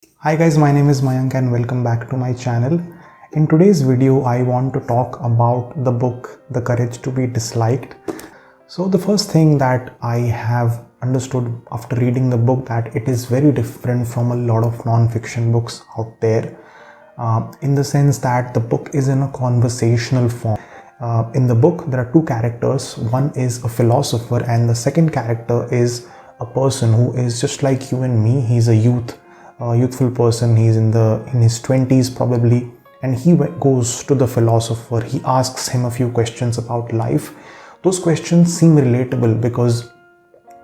Hi guys, my name is Mayank and welcome back to my channel. In today's video, I want to talk about the book, The Courage to be Disliked. So the first thing that I have understood after reading the book that it is very different from a lot of non-fiction books out there in the sense that the book is in a conversational form. In the book, there are two characters. One is a philosopher and the second character is a person who is just like you and me. He's a youthful person. He's in his 20s probably, and he goes to the philosopher. He asks him a few questions about life. Those questions seem relatable because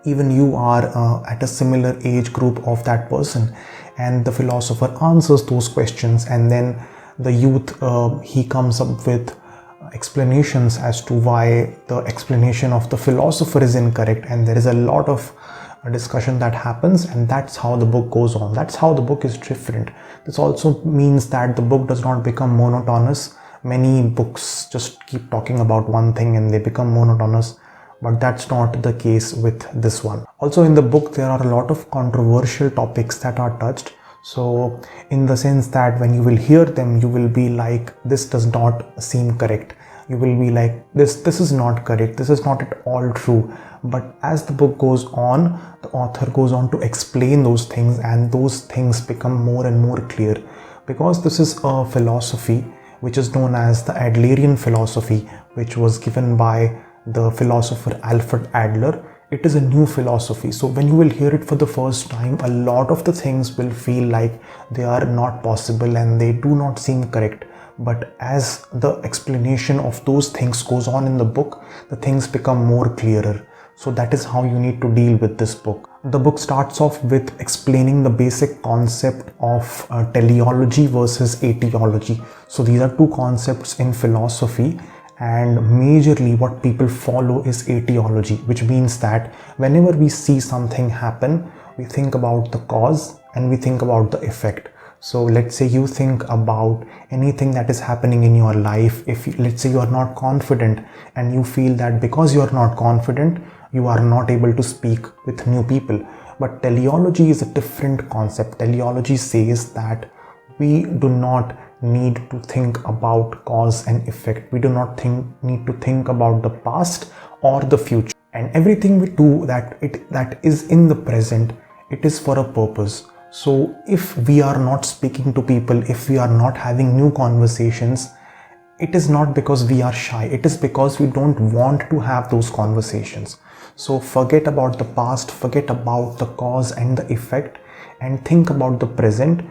even you are at a similar age group of that person, and the philosopher answers those questions, and then the youth he comes up with explanations as to why the explanation of the philosopher is incorrect, and there is a lot of discussion that happens, and that's how the book goes on. That's how the book is different. This also means that the book does not become monotonous. Many books just keep talking about one thing and they become monotonous, but that's not the case with this one. Also, in the book there are a lot of controversial topics that are touched. So in the sense that when you will hear them, you will be like, this does not seem correct. You will be like, this is not correct, this is not at all true. But as the book goes on, the author goes on to explain those things, and those things become more and more clear, because this is a philosophy which is known as the Adlerian Philosophy, which was given by the philosopher Alfred Adler. It is a new philosophy, so when you will hear it for the first time, a lot of the things will feel like they are not possible and they do not seem correct. But as the explanation of those things goes on in the book, the things become more clearer. So that is how you need to deal with this book. The book starts off with explaining the basic concept of teleology versus etiology. So these are two concepts in philosophy, and majorly what people follow is etiology, which means that whenever we see something happen, we think about the cause and we think about the effect. So let's say you think about anything that is happening in your life. If let's say you are not confident and you feel that because you are not confident, you are not able to speak with new people. But teleology is a different concept. Teleology says that we do not need to think about cause and effect. We do not need to think about the past or the future. And everything we do that is in the present, it is for a purpose. So if we are not speaking to people, if we are not having new conversations, it is not because we are shy. It is because we don't want to have those conversations. So forget about the past, forget about the cause and the effect, and think about the present.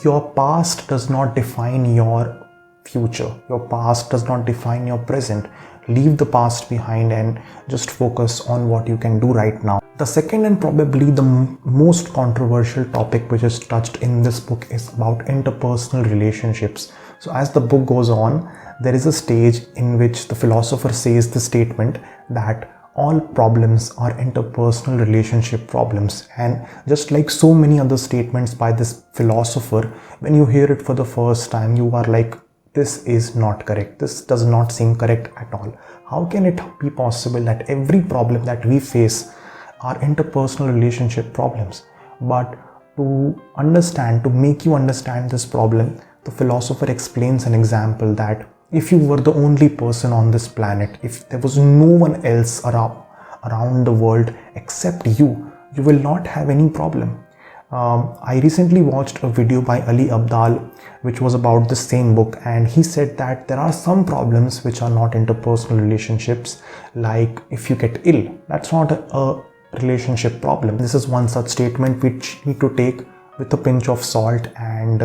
Your past does not define your future. Your past does not define your present. Leave the past behind and just focus on what you can do right now. The second and probably the most controversial topic which is touched in this book is about interpersonal relationships. So as the book goes on, there is a stage in which the philosopher says the statement that all problems are interpersonal relationship problems. And just like so many other statements by this philosopher, when you hear it for the first time, you are like, this is not correct. This does not seem correct at all. How can it be possible that every problem that we face are interpersonal relationship problems? But to make you understand this problem, the philosopher explains an example that if you were the only person on this planet, if there was no one else around the world except you will not have any problem. I recently watched a video by Ali Abdal which was about the same book, and he said that there are some problems which are not interpersonal relationships. Like if you get ill, that's not a relationship problem. This is one such statement which you need to take with a pinch of salt, and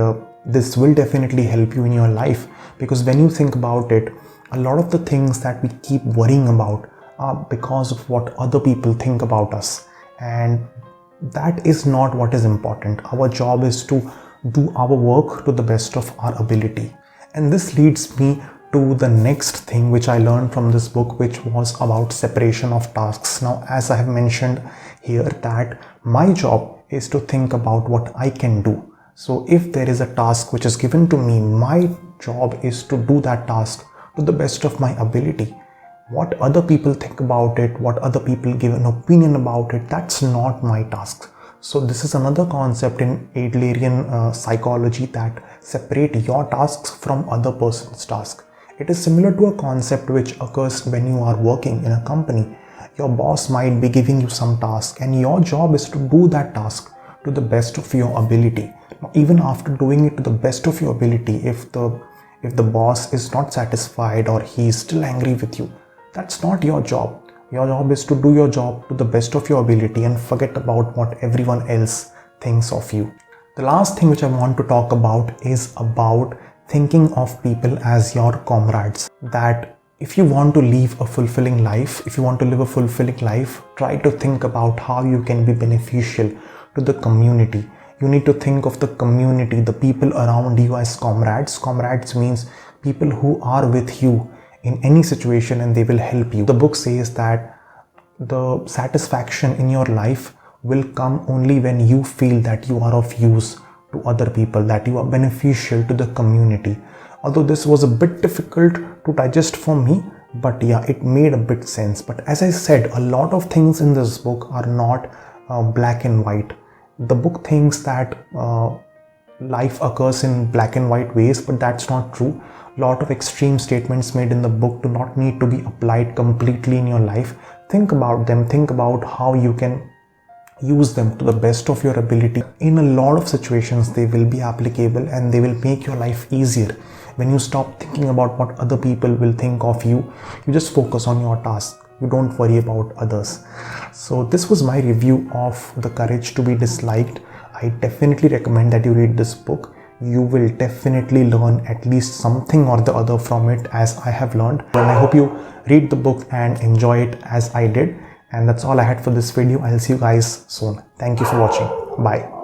this will definitely help you in your life, because when you think about it, a lot of the things that we keep worrying about are because of what other people think about us, and that is not what is important. Our job is to do our work to the best of our ability. And this leads me to the next thing which I learned from this book, which was about separation of tasks. Now, as I have mentioned here, that my job is to think about what I can do. So if there is a task which is given to me, my job is to do that task to the best of my ability. What other people think about it, what other people give an opinion about it, that's not my task. So this is another concept in Adlerian psychology that separate your tasks from other person's task. It is similar to a concept which occurs when you are working in a company. Your boss might be giving you some task and your job is to do that task to the best of your ability. Now, even after doing it to the best of your ability, if the boss is not satisfied or he is still angry with you, that's not your job. Your job is to do your job to the best of your ability and forget about what everyone else thinks of you. The last thing which I want to talk about is about thinking of people as your comrades. That if you want to live a fulfilling life, try to think about how you can be beneficial to the community. You need to think of the community, the people around you as comrades. Comrades means people who are with you in any situation and they will help you. The book says that the satisfaction in your life will come only when you feel that you are of use to other people, that you are beneficial to the community. Although this was a bit difficult to digest for me, but yeah, it made a bit sense. But as I said, a lot of things in this book are not black and white. The book thinks that life occurs in black and white ways, but that's not true. A lot of extreme statements made in the book do not need to be applied completely in your life. Think about them, think about how you can use them to the best of your ability. In a lot of situations they will be applicable and they will make your life easier. When you stop thinking about what other people will think of you, you just focus on your task. You don't worry about others. So this was my review of The Courage to Be Disliked. I definitely recommend that you read this book. You will definitely learn at least something or the other from it, as I have learned. And I hope you read the book and enjoy it as I did. And that's all I had for this video. I'll see you guys soon. Thank you for watching. Bye.